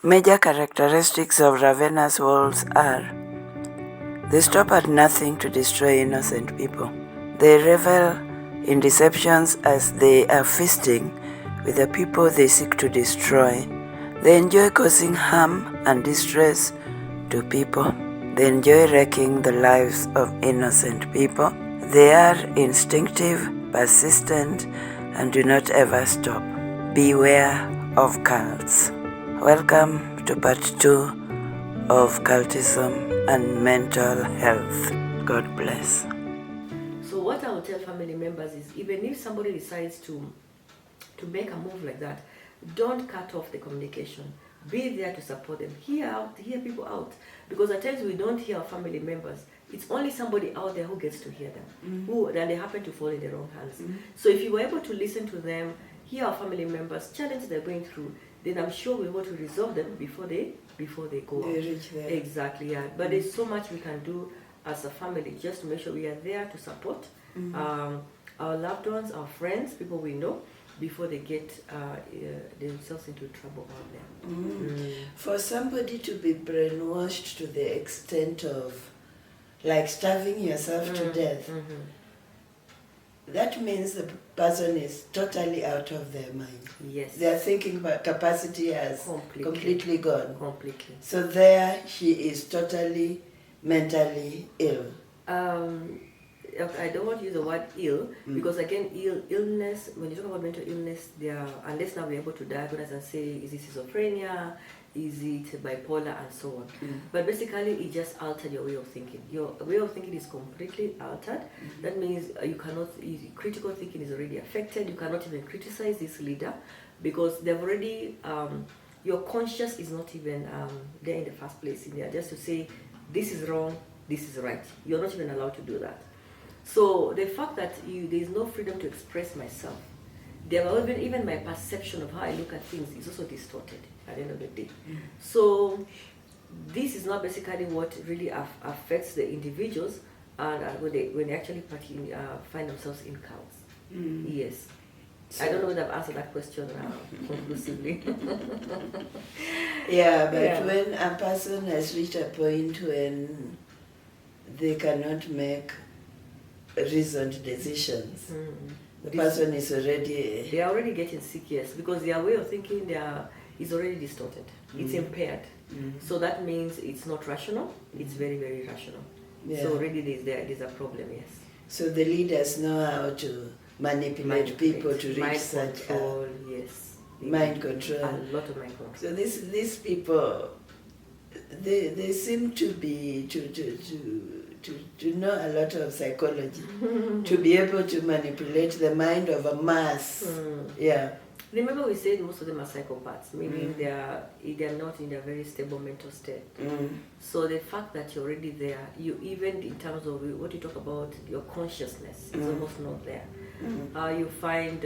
Major characteristics of Ravenna's wolves are: they stop at nothing to destroy innocent people. They revel in deceptions as they are feasting with the people they seek to destroy. They enjoy causing harm and distress to people. They enjoy wrecking the lives of innocent people. They are instinctive, persistent, and do not ever stop. Beware of cults. Welcome to part 2 of cultism and mental health. God bless. So what I will tell family members is, even if somebody decides to make a move like that, don't cut off the communication. Be there to support them. Hear people out. Because at times we don't hear our family members. It's only somebody out there who gets to hear them, who then they happen to fall in the wrong hands. So if you were able to listen to them, hear our family members, challenges they're going through, then I'm sure we're able to resolve them before they go out. Reach there. Exactly, yeah. But there's so much we can do as a family just to make sure we are there to support our loved ones, our friends, people we know, before they get themselves into trouble out there. For somebody to be brainwashed to the extent of like starving yourself to death, that means the person is totally out of their mind. Yes. Their thinking capacity has completely gone. Completely. So there she is totally mentally ill. I don't want to use the word ill because again, illness. When you talk about mental illness, unless now we're able to diagnose and say, is it schizophrenia, is it bipolar, and so on. But basically, it just altered your way of thinking. Your way of thinking is completely altered. That means you cannot. Critical thinking is already affected. You cannot even criticize this leader because they've already. Your conscience is not even there in the first place. In there, just to say this is wrong, this is right. You're not even allowed to do that. So the fact that there is no freedom to express myself, even my perception of how I look at things is also distorted at the end of the day. So this is not basically what really affects the individuals when they actually find themselves in cults. Yes. So, I don't know whether I've answered that question conclusively. Yeah, but when a person has reached a point when they cannot make reasoned decisions, the person is already... They are already getting sick, yes, because their way of thinking is already distorted. It's impaired. So that means it's not rational. It's very, very rational. Yeah. So already there's a problem, yes. So the leaders know how to manipulate people to reach mind such control, yes. Mind control. A lot of mind control. So these people, they seem to be to know a lot of psychology, to be able to manipulate the mind of a mass. Yeah. Remember we said most of them are psychopaths, meaning they are not in a very stable mental state. So the fact that you're already there, you even in terms of what you talk about, your consciousness is almost not there. You find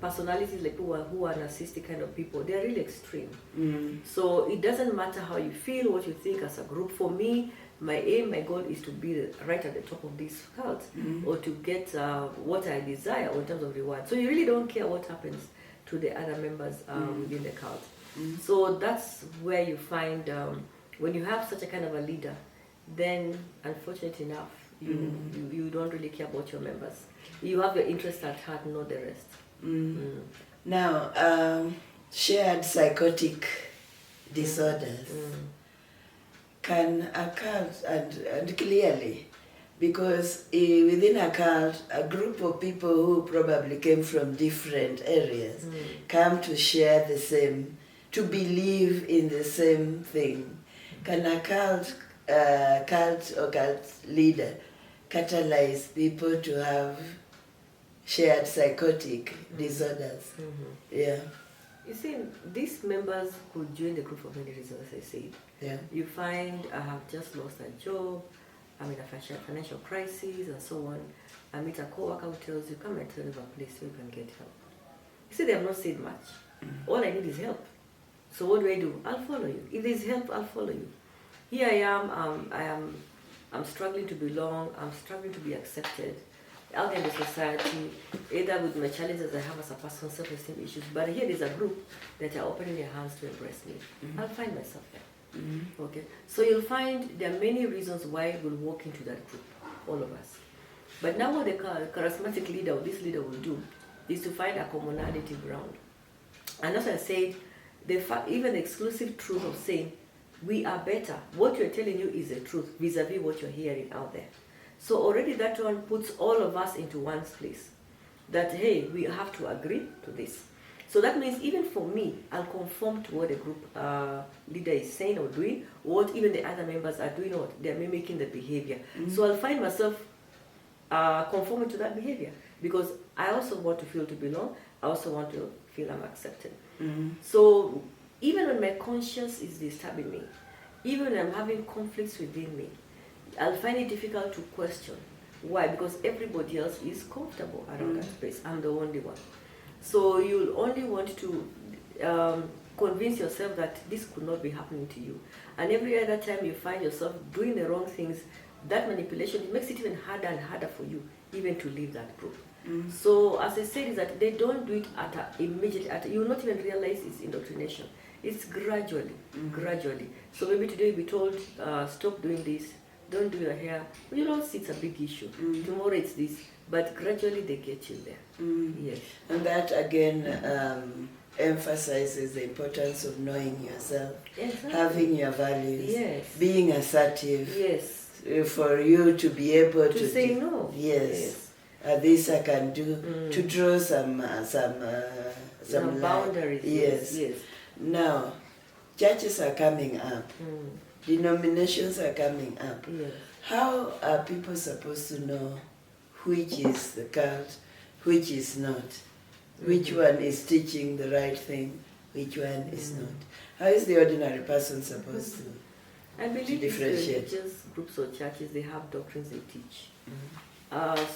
personalities like who are narcissistic kind of people, they're really extreme. So it doesn't matter how you feel, what you think as a group. For me, my aim, my goal is to be right at the top of this cult, or to get what I desire in terms of reward. So you really don't care what happens to the other members within the cult. So that's where you find when you have such a kind of a leader, then unfortunately enough, you don't really care about your members. You have your interest at heart, not the rest. Now, shared psychotic disorders can a cult, and clearly, because within a cult, a group of people who probably came from different areas come to share the same, to believe in the same thing. Can a cult or cult leader catalyze people to have shared psychotic disorders? Yeah. You see, these members could join the group for many reasons, as I said. Yeah. You find I have just lost a job, I'm in a financial crisis, and so on. I meet a co-worker who tells you, come and tell me of a place where you can get help. You see, they have not said much. All I need is help. So what do? I'll follow you. If there's help, I'll follow you. Here I am, I'm struggling to belong, I'm struggling to be accepted. out there in the society, either with my challenges I have as a person, self-esteem issues, but here there's a group that are opening their hands to embrace me. I'll find myself there. Okay, so you'll find there are many reasons why we'll walk into that group, all of us. But now what the charismatic leader or this leader will do is to find a commonality ground. And as I said, even the exclusive truth of saying, we are better, what you're telling you is the truth vis-a-vis what you're hearing out there. So already that one puts all of us into one place. That, hey, we have to agree to this. So that means even for me, I'll conform to what the group leader is saying or doing, or what even the other members are doing, or they're mimicking the behavior. So I'll find myself conforming to that behavior, because I also want to feel to belong. I also want to feel I'm accepted. So even when my conscience is disturbing me, even when I'm having conflicts within me, I'll find it difficult to question. Why? Because everybody else is comfortable around that space. I'm the only one. So you'll only want to convince yourself that this could not be happening to you. And every other time you find yourself doing the wrong things, that manipulation, it makes it even harder and harder for you even to leave that group. So as I said, is that they don't do it immediately. You will not even realize it's indoctrination. It's gradually. So maybe today you'll be told, stop doing this, don't do your hair. Well, you don't see it's a big issue. Tomorrow it's this. But gradually they get you there. Yes. And that again emphasizes the importance of knowing yourself, having your values, being assertive. Yes. For you to be able to say no. Yes. This I can do, to draw some boundaries. Yes. Now, churches are coming up. Denominations are coming up. Yes. How are people supposed to know which is the cult, which is not? Which one is teaching the right thing, which one is not? How is the ordinary person supposed to I believe differentiate? Religious groups or churches, they have doctrines they teach.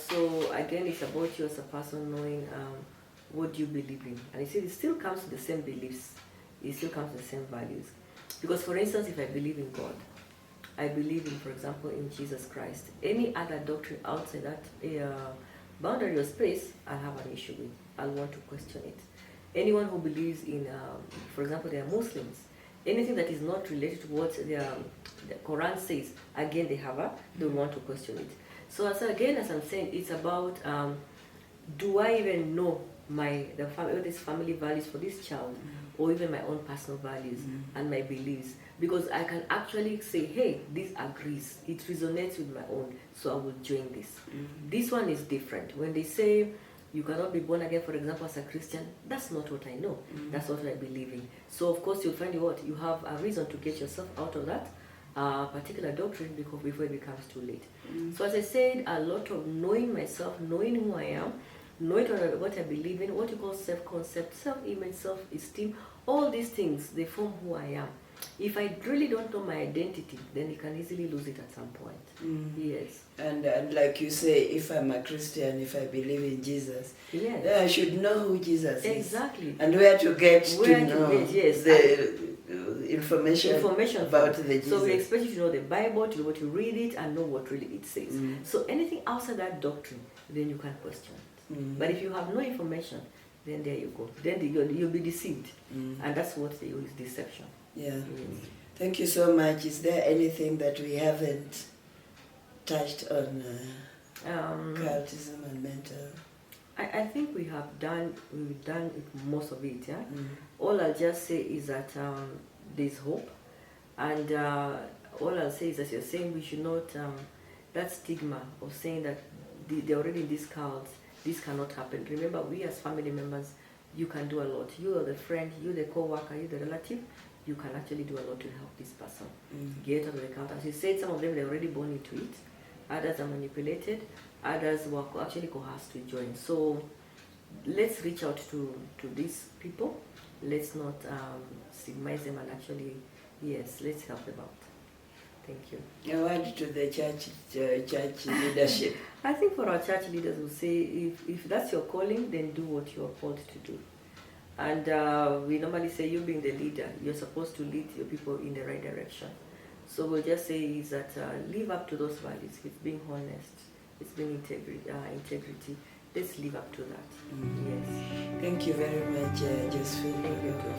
So again, it's about you as a person knowing what you believe in. And you see, it still comes to the same beliefs. It still comes to the same values. Because for instance, if I believe in God, I believe in, for example, in Jesus Christ, any other doctrine outside that boundary or space, I'll have an issue with. I'll want to question it. Anyone who believes in, for example, they are Muslims, anything that is not related to what the Quran says, again, they want to question it. So as I'm saying, it's about, do I even know these family values for this child, or even my own personal values and my beliefs? Because I can actually say, hey, this agrees, it resonates with my own, so I will join this. This one is different. When they say you cannot be born again, for example, as a Christian, that's not what I know. That's what I believe in. So of course you'll find you have a reason to get yourself out of that particular doctrine before it becomes too late. So as I said, a lot of knowing myself, knowing who I am, knowing what I believe in, what you call self-concept, self-image, self-esteem, all these things, they form who I am. If I really don't know my identity, then you can easily lose it at some point. Yes. And like you say, if I'm a Christian, if I believe in Jesus, then I should know who Jesus is. Exactly. And where to get to know the information about the Jesus. So we expect you to know the Bible, to know what you read it, and know what really it says. So anything outside that doctrine, then you can question it. But if you have no information, then there you go. Then you'll be deceived. And that's what they use, deception. Yeah. Thank you so much. Is there anything that we haven't touched on cultism and mental? I think we've done most of it. Yeah. All I'll just say is that there's hope, and all I'll say is that you're saying we should not that stigma of saying that they're already in these cults, this cannot happen. Remember, we as family members, you can do a lot. You are the friend, you the co-worker, you the relative. You can actually do a lot to help this person get out of the cult. As you said, some of them, they're already born into it. Others are manipulated. Others were actually coerced to join. So let's reach out to these people. Let's not stigmatize them, and actually, yes, let's help them out. Thank you. A word to the church leadership. I think for our church leaders, we'll say, if that's your calling, then do what you're called to do. And we normally say, you being the leader, you're supposed to lead your people in the right direction. So we'll just say is that live up to those values with being honest, it's been integrity. Let's live up to that. Yes. Thank you very much, Josephine,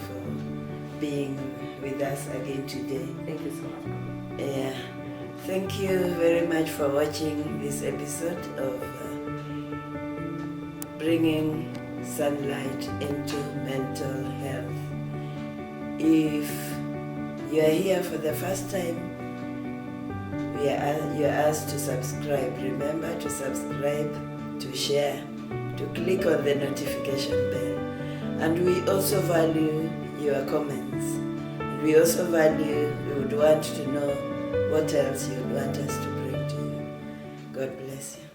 for being with us again today. Thank you so much. Yeah. Thank you very much for watching this episode of bringing sunlight into mental health. If you are here for the first time, you are asked to subscribe. Remember to subscribe, to share, to click on the notification bell. And we also value your comments. And we would want to know what else you would want us to bring to you. God bless you.